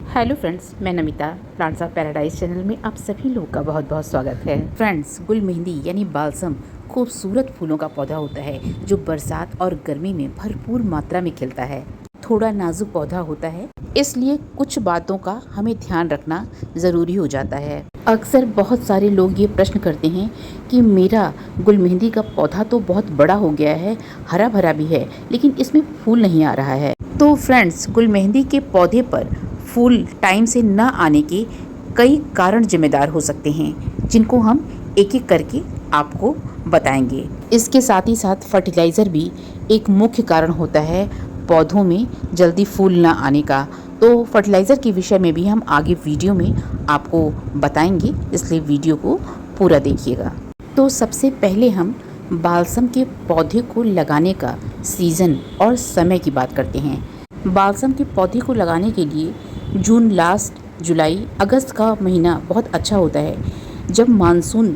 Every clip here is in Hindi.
हेलो फ्रेंड्स, मैं Namita plants of paradise channel में आप सभी लोगों का बहुत बहुत स्वागत है। फ्रेंड्स, गुल मेहंदी यानी बालसम खूबसूरत फूलों का पौधा होता है जो बरसात और गर्मी में भरपूर मात्रा में खिलता है। थोड़ा नाजुक पौधा होता है, इसलिए कुछ बातों का हमें ध्यान रखना ज़रूरी हो जाता है। अक्सर बहुत सारे लोग ये प्रश्न करते हैं कि मेरा गुल मेहंदी का पौधा तो बहुत बड़ा हो गया है, हरा भरा भी है, लेकिन इसमें फूल नहीं आ रहा है। तो फ्रेंड्स, गुल मेहंदी के पौधे पर फूल टाइम से न आने के कई कारण जिम्मेदार हो सकते हैं, जिनको हम एक एक करके आपको बताएंगे। इसके साथ ही साथ फर्टिलाइज़र भी एक मुख्य कारण होता है पौधों में जल्दी फूल न आने का। तो फर्टिलाइज़र के विषय में भी हम आगे वीडियो में आपको बताएंगे, इसलिए वीडियो को पूरा देखिएगा। तो सबसे पहले हम बालसम के पौधे को लगाने का सीज़न और समय की बात करते हैं। बालसम के पौधे को लगाने के लिए जून लास्ट, जुलाई अगस्त का महीना बहुत अच्छा होता है, जब मानसून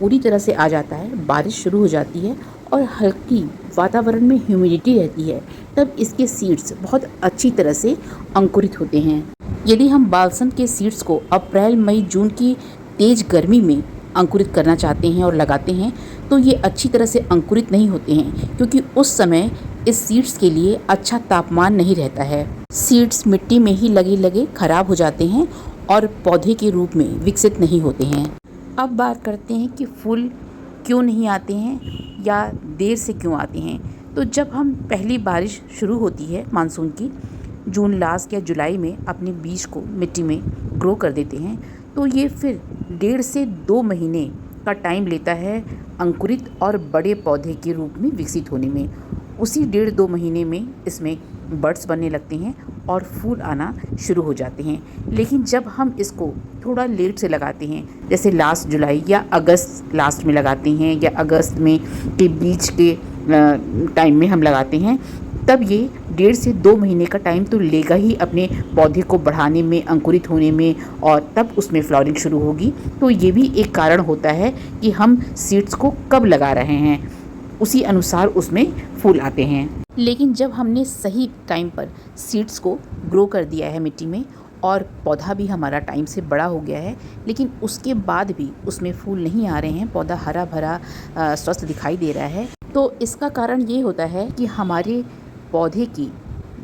पूरी तरह से आ जाता है, बारिश शुरू हो जाती है और हल्की वातावरण में ह्यूमिडिटी रहती है। तब इसके सीड्स बहुत अच्छी तरह से अंकुरित होते हैं। यदि हम बालसम के सीड्स को अप्रैल, मई, जून की तेज़ गर्मी में अंकुरित करना चाहते हैं और लगाते हैं, तो ये अच्छी तरह से अंकुरित नहीं होते हैं, क्योंकि उस समय इस सीड्स के लिए अच्छा तापमान नहीं रहता है। सीड्स मिट्टी में ही लगे लगे खराब हो जाते हैं और पौधे के रूप में विकसित नहीं होते हैं। अब बात करते हैं कि फूल क्यों नहीं आते हैं या देर से क्यों आते हैं। तो जब हम पहली बारिश शुरू होती है मानसून की, जून लास्ट या जुलाई में अपने बीज को मिट्टी में ग्रो कर देते हैं, तो ये फिर 1.5 से 2 महीने का टाइम लेता है अंकुरित और बड़े पौधे के रूप में विकसित होने में। उसी 1.5-2 महीने में इसमें बड्स बनने लगते हैं और फूल आना शुरू हो जाते हैं। लेकिन जब हम इसको थोड़ा लेट से लगाते हैं, जैसे लास्ट जुलाई या अगस्त लास्ट में लगाते हैं या अगस्त में के बीच के टाइम में हम लगाते हैं, तब ये 1.5 से 2 महीने का टाइम तो लेगा ही अपने पौधे को बढ़ाने में, अंकुरित होने में, और तब उसमें फ्लावरिंग शुरू होगी। तो ये भी एक कारण होता है कि हम सीड्स को कब लगा रहे हैं, उसी अनुसार उसमें फूल आते हैं। लेकिन जब हमने सही टाइम पर सीड्स को ग्रो कर दिया है मिट्टी में और पौधा भी हमारा टाइम से बड़ा हो गया है, लेकिन उसके बाद भी उसमें फूल नहीं आ रहे हैं, पौधा हरा भरा स्वस्थ दिखाई दे रहा है, तो इसका कारण ये होता है कि हमारे पौधे की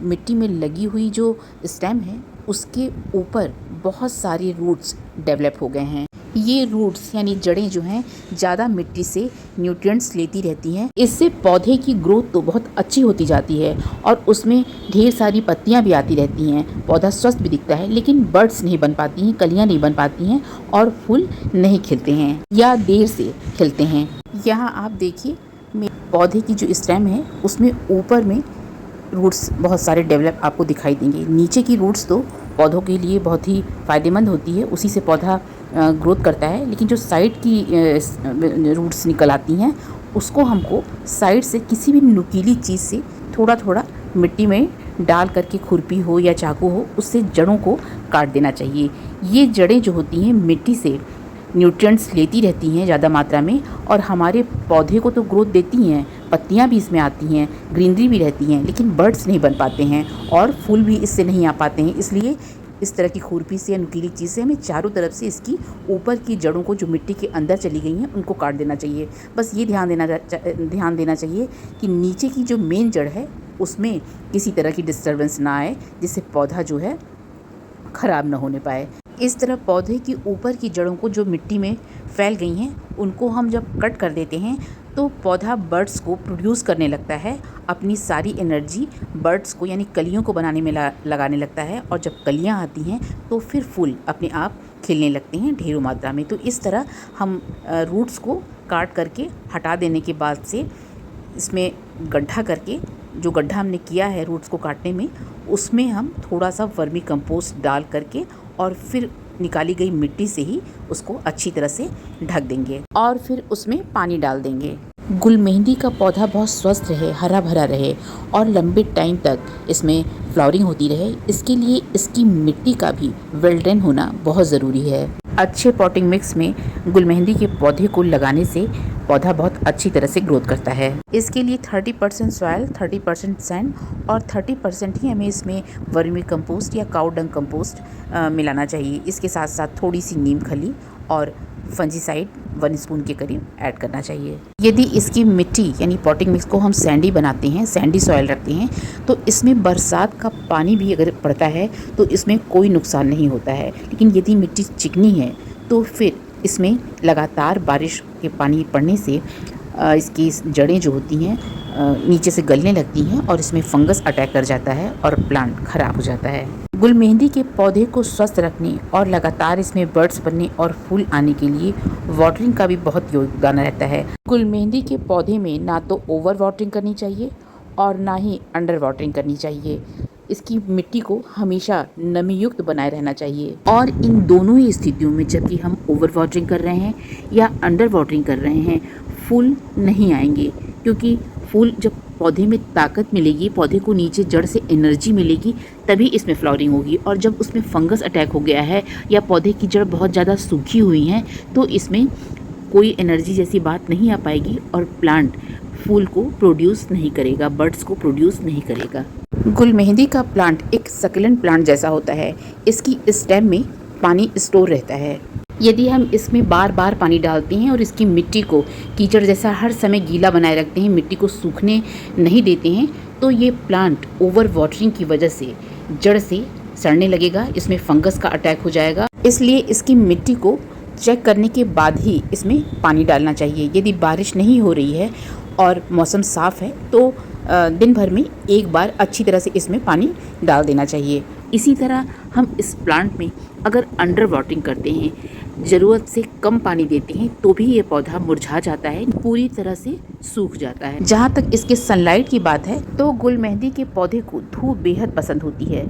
मिट्टी में लगी हुई जो स्टेम है, उसके ऊपर बहुत सारे रूट्स डेवलप हो गए हैं। ये रूट्स यानी जड़ें जो हैं, ज़्यादा मिट्टी से न्यूट्रिएंट्स लेती रहती हैं। इससे पौधे की ग्रोथ तो बहुत अच्छी होती जाती है और उसमें ढेर सारी पत्तियां भी आती रहती हैं, पौधा स्वस्थ भी दिखता है, लेकिन बड्स नहीं बन पाती हैं, कलियां नहीं बन पाती हैं और फूल नहीं खिलते हैं या देर से खिलते हैं। यहाँ आप देखिए, पौधे की जो स्टेम है उसमें ऊपर में रूट्स बहुत सारे डेवलप आपको दिखाई देंगे। नीचे की रूट्स तो पौधों के लिए बहुत ही फ़ायदेमंद होती है, उसी से पौधा ग्रोथ करता है, लेकिन जो साइड की रूट्स निकल आती हैं, उसको हमको साइड से किसी भी नुकीली चीज़ से थोड़ा थोड़ा मिट्टी में डाल करके, खुरपी हो या चाकू हो, उससे जड़ों को काट देना चाहिए। ये जड़ें जो होती हैं मिट्टी से न्यूट्रिएंट्स लेती रहती हैं ज़्यादा मात्रा में और हमारे पौधे को तो ग्रोथ देती हैं, पत्तियां भी इसमें आती हैं, ग्रीनरी भी रहती हैं, लेकिन बड्स नहीं बन पाते हैं और फूल भी इससे नहीं आ पाते हैं। इसलिए इस तरह की खुरपी से या नुकीली चीज़ से हमें चारों तरफ से इसकी ऊपर की जड़ों को, जो मिट्टी के अंदर चली गई हैं, उनको काट देना चाहिए। बस ये ध्यान देना चाहिए कि नीचे की जो मेन जड़ है उसमें किसी तरह की डिस्टर्बेंस ना आए, जिससे पौधा जो है ख़राब ना होने पाए। इस तरह पौधे की ऊपर की जड़ों को, जो मिट्टी में फैल गई हैं, उनको हम जब कट कर देते हैं तो पौधा बड्स को प्रोड्यूस करने लगता है, अपनी सारी एनर्जी बड्स को यानी कलियों को बनाने में लगाने लगता है, और जब कलियां आती हैं तो फिर फूल अपने आप खिलने लगते हैं ढेरों मात्रा में। तो इस तरह हम रूट्स को काट करके हटा देने के बाद से इसमें गड्ढा करके, जो गड्ढा हमने किया है रूट्स को काटने में, उसमें हम थोड़ा सा वर्मी कंपोस्ट डाल करके और फिर निकाली गई मिट्टी से ही उसको अच्छी तरह से ढक देंगे और फिर उसमें पानी डाल देंगे। गुल मेहंदी का पौधा बहुत स्वस्थ रहे, हरा भरा रहे और लंबे टाइम तक इसमें फ्लावरिंग होती रहे, इसके लिए इसकी मिट्टी का भी वेल ड्रेन होना बहुत ज़रूरी है। अच्छे पॉटिंग मिक्स में गुल मेहंदी के पौधे को लगाने से पौधा बहुत अच्छी तरह से ग्रोथ करता है। इसके लिए 30% सॉइल, 30% सैंड और 30% ही हमें इसमें वर्मी कंपोस्ट या काउ डंग कंपोस्ट मिलाना चाहिए। इसके साथ साथ थोड़ी सी नीम खली और फंजीसाइड 1 स्पून के करीब ऐड करना चाहिए। यदि इसकी मिट्टी यानी पॉटिंग मिक्स को हम सैंडी बनाते हैं, सैंडी सॉइल रखते हैं, तो इसमें बरसात का पानी भी अगर पड़ता है तो इसमें कोई नुकसान नहीं होता है। लेकिन यदि मिट्टी चिकनी है तो फिर इसमें लगातार बारिश के पानी पड़ने से इसकी जड़ें जो होती हैं नीचे से गलने लगती हैं और इसमें फंगस अटैक कर जाता है और प्लांट खराब हो जाता है। गुल मेहंदी के पौधे को स्वस्थ रखने और लगातार इसमें बर्ड्स बनने और फूल आने के लिए वाटरिंग का भी बहुत योगदान रहता है। गुल मेहंदी के पौधे में ना तो ओवर वाटरिंग करनी चाहिए और ना ही अंडर वाटरिंग करनी चाहिए। इसकी मिट्टी को हमेशा नमी युक्त बनाए रहना चाहिए। और इन दोनों ही स्थितियों में, जबकि हम ओवर वाटरिंग कर रहे हैं या अंडर वाटरिंग कर रहे हैं, फूल नहीं आएंगे, क्योंकि फूल जब पौधे में ताकत मिलेगी, पौधे को नीचे जड़ से एनर्जी मिलेगी, तभी इसमें फ्लावरिंग होगी। और जब उसमें फंगस अटैक हो गया है या पौधे की जड़ बहुत ज़्यादा सूखी हुई हैं तो इसमें कोई एनर्जी जैसी बात नहीं आ पाएगी और प्लांट फूल को प्रोड्यूस नहीं करेगा, बर्ड्स को प्रोड्यूस नहीं करेगा। गुल मेहंदी का प्लांट एक सक्लेंट प्लांट जैसा होता है। इसकी स्टेम में पानी स्टोर रहता है। यदि हम इसमें बार बार पानी डालते हैं और इसकी मिट्टी को कीचड़ जैसा हर समय गीला बनाए रखते हैं, मिट्टी को सूखने नहीं देते हैं, तो ये प्लांट ओवर वाटरिंग की वजह से जड़ से सड़ने लगेगा, इसमें फंगस का अटैक हो जाएगा। इसलिए इसकी मिट्टी को चेक करने के बाद ही इसमें पानी डालना चाहिए। यदि बारिश नहीं हो रही है और मौसम साफ़ है तो दिन भर में एक बार अच्छी तरह से इसमें पानी डाल देना चाहिए। इसी तरह हम इस प्लांट में अगर अंडर वाटरिंग करते हैं, ज़रूरत से कम पानी देते हैं, तो भी ये पौधा मुरझा जाता है, पूरी तरह से सूख जाता है। जहाँ तक इसके सनलाइट की बात है तो गुल मेहंदी के पौधे को धूप बेहद पसंद होती है।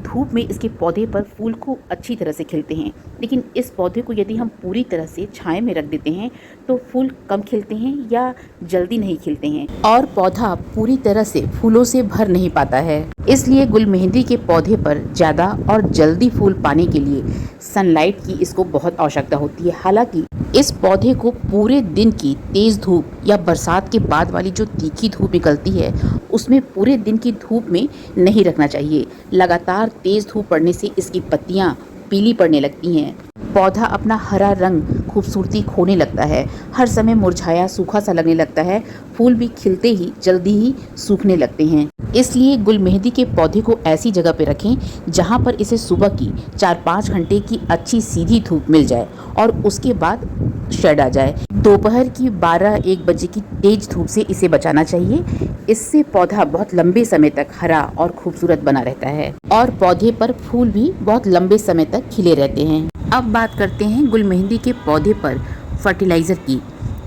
धूप में इसके पौधे पर फूल खूब अच्छी तरह से खिलते हैं, लेकिन इस पौधे को यदि हम पूरी तरह से छाया में रख देते हैं तो फूल कम खिलते हैं या जल्दी नहीं खिलते हैं और पौधा पूरी तरह से फूलों से भर नहीं पाता है। इसलिए गुल मेहंदी के पौधे पर ज़्यादा और जल्दी फूल पाने के लिए सनलाइट की इसको बहुत आवश्यकता होती है। हालांकि इस पौधे को पूरे दिन की तेज़ धूप या बरसात के बाद वाली जो तीखी धूप निकलती है उसमें पूरे दिन की धूप में नहीं रखना चाहिए। लगातार तेज़ धूप पड़ने से इसकी पत्तियाँ पीली पड़ने लगती हैं, पौधा अपना हरा रंग खूबसूरती खोने लगता है, हर समय मुरझाया सूखा सा लगने लगता है, फूल भी खिलते ही जल्दी ही सूखने लगते हैं। इसलिए गुल मेहंदी के पौधे को ऐसी जगह पे रखें जहाँ पर इसे सुबह की 4-5 घंटे की अच्छी सीधी धूप मिल जाए और उसके बाद शेड आ जाए। दोपहर की 12-1 बजे की तेज धूप से इसे बचाना चाहिए। इससे पौधा बहुत लंबे समय तक हरा और खूबसूरत बना रहता है और पौधे पर फूल भी बहुत लंबे समय तक खिले रहते हैं। अब बात करते हैं गुल मेहंदी के पौधे पर फर्टिलाइज़र की।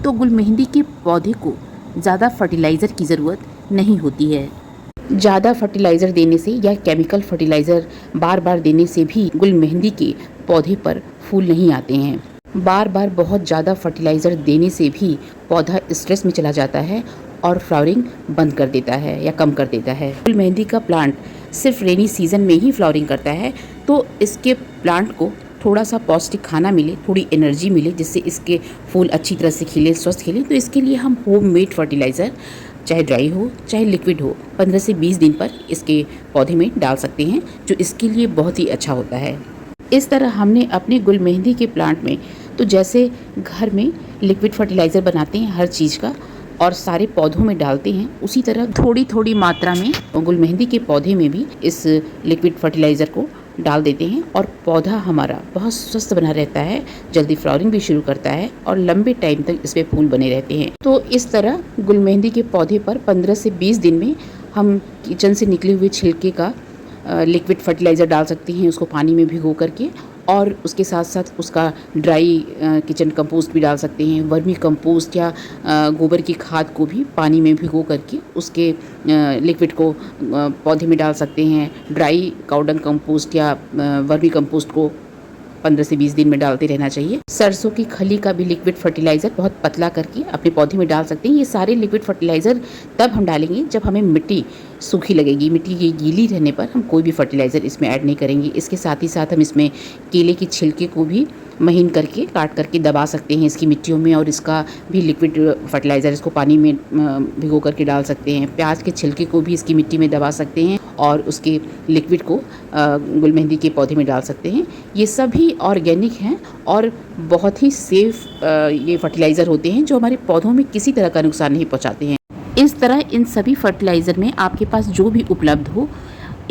तो गुल मेहंदी के पौधे को ज़्यादा फर्टिलाइज़र की ज़रूरत नहीं होती है। ज़्यादा फर्टिलाइज़र देने से या केमिकल फर्टिलाइज़र बार बार देने से भी गुल मेहंदी के पौधे पर फूल नहीं आते हैं। बार बार बहुत ज़्यादा फर्टिलाइज़र देने से भी पौधा स्ट्रेस में चला जाता है और फ्लावरिंग बंद कर देता है या कम कर देता है। गुल मेहंदी का प्लांट सिर्फ रेनी सीज़न में ही फ्लावरिंग करता है, तो इसके प्लांट को थोड़ा सा पौष्टिक खाना मिले, थोड़ी एनर्जी मिले, जिससे इसके फूल अच्छी तरह से खिले, स्वस्थ खिले, तो इसके लिए हम होममेड फर्टिलाइज़र चाहे ड्राई हो चाहे लिक्विड हो 15 से 20 दिन पर इसके पौधे में डाल सकते हैं, जो इसके लिए बहुत ही अच्छा होता है। इस तरह हमने अपने गुल मेहंदी के प्लांट में तो जैसे घर में लिक्विड फर्टिलाइज़र बनाते हैं हर चीज़ का और सारे पौधों में डालते हैं, उसी तरह थोड़ी थोड़ी मात्रा में गुल मेहंदी के पौधे में भी इस लिक्विड फर्टिलाइज़र को डाल देते हैं और पौधा हमारा बहुत स्वस्थ बना रहता है, जल्दी फ्लावरिंग भी शुरू करता है और लंबे टाइम तक इस पे फूल बने रहते हैं। तो इस तरह गुल मेहंदी के पौधे पर 15 से 20 दिन में हम किचन से निकले हुए छिलके का लिक्विड फर्टिलाइज़र डाल सकते हैं, उसको पानी में भिगो करके, और उसके साथ साथ उसका ड्राई किचन कंपोस्ट भी डाल सकते हैं। वर्मी कंपोस्ट या गोबर की खाद को भी पानी में भिगो करके उसके लिक्विड को पौधे में डाल सकते हैं। ड्राई काउ डंग कंपोस्ट या वर्मी कंपोस्ट को 15 से 20 दिन में डालते रहना चाहिए। सरसों की खली का भी लिक्विड फर्टिलाइज़र बहुत पतला करके अपने पौधे में डाल सकते हैं। ये सारे लिक्विड फर्टिलाइज़र तब हम डालेंगे जब हमें मिट्टी सूखी लगेगी। मिट्टी की गीली रहने पर हम कोई भी फर्टिलाइज़र इसमें ऐड नहीं करेंगे। इसके साथ ही साथ हम इसमें केले की छिलके को भी महीन करके काट करके दबा सकते हैं इसकी मिट्टियों में, और इसका भी लिक्विड फर्टिलाइज़र इसको पानी में भिगो करके डाल सकते हैं। प्याज के छिलके को भी इसकी मिट्टी में दबा सकते हैं और उसके लिक्विड को गुल मेहंदी के पौधे में डाल सकते हैं। ये सभी ऑर्गेनिक हैं और बहुत ही सेफ़ ये फर्टिलाइज़र होते हैं जो हमारे पौधों में किसी तरह का नुकसान नहीं पहुँचाते हैं। इस तरह इन सभी फर्टिलाइज़र में आपके पास जो भी उपलब्ध हो,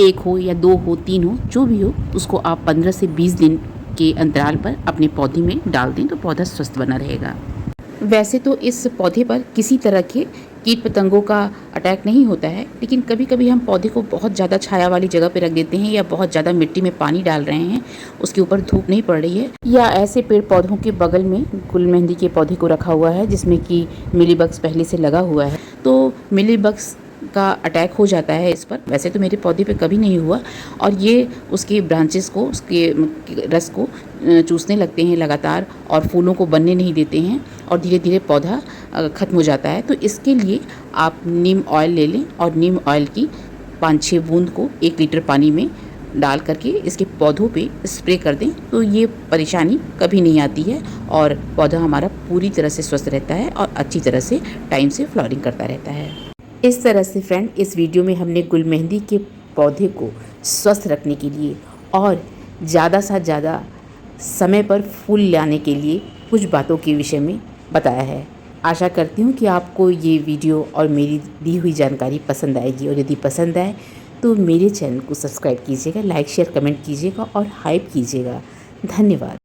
1 हो या 2 हो, 3 हो, जो भी हो, उसको आप 15 से 20 दिन के अंतराल पर अपने पौधे में डाल दें तो पौधा स्वस्थ बना रहेगा। वैसे तो इस पौधे पर किसी तरह के कीट पतंगों का अटैक नहीं होता है, लेकिन कभी कभी हम पौधे को बहुत ज़्यादा छाया वाली जगह पे रख देते हैं या बहुत ज़्यादा मिट्टी में पानी डाल रहे हैं, उसके ऊपर धूप नहीं पड़ रही है, या ऐसे पेड़ पौधों के बगल में गुल मेहंदी के पौधे को रखा हुआ है जिसमें कि मिलीबग्स पहले से लगा हुआ है, तो मिलीबग्स का अटैक हो जाता है इस पर। वैसे तो मेरे पौधे पे कभी नहीं हुआ, और ये उसके ब्रांचेस को, उसके रस को चूसने लगते हैं लगातार और फूलों को बनने नहीं देते हैं और धीरे धीरे पौधा ख़त्म हो जाता है। तो इसके लिए आप नीम ऑयल ले लें और नीम ऑयल की 5-6 बूंद को 1 लीटर पानी में डाल करके इसके पौधों पे स्प्रे कर दें तो ये परेशानी कभी नहीं आती है और पौधा हमारा पूरी तरह से स्वस्थ रहता है और अच्छी तरह से टाइम से फ्लावरिंग करता रहता है। इस तरह से फ्रेंड, इस वीडियो में हमने गुल मेहंदी के पौधे को स्वस्थ रखने के लिए और ज़्यादा से ज़्यादा समय पर फूल लाने के लिए कुछ बातों के विषय में बताया है। आशा करती हूँ कि आपको ये वीडियो और मेरी दी हुई जानकारी पसंद आएगी, और यदि पसंद आए तो मेरे चैनल को सब्सक्राइब कीजिएगा, लाइक शेयर कमेंट कीजिएगा और हाइप कीजिएगा। धन्यवाद।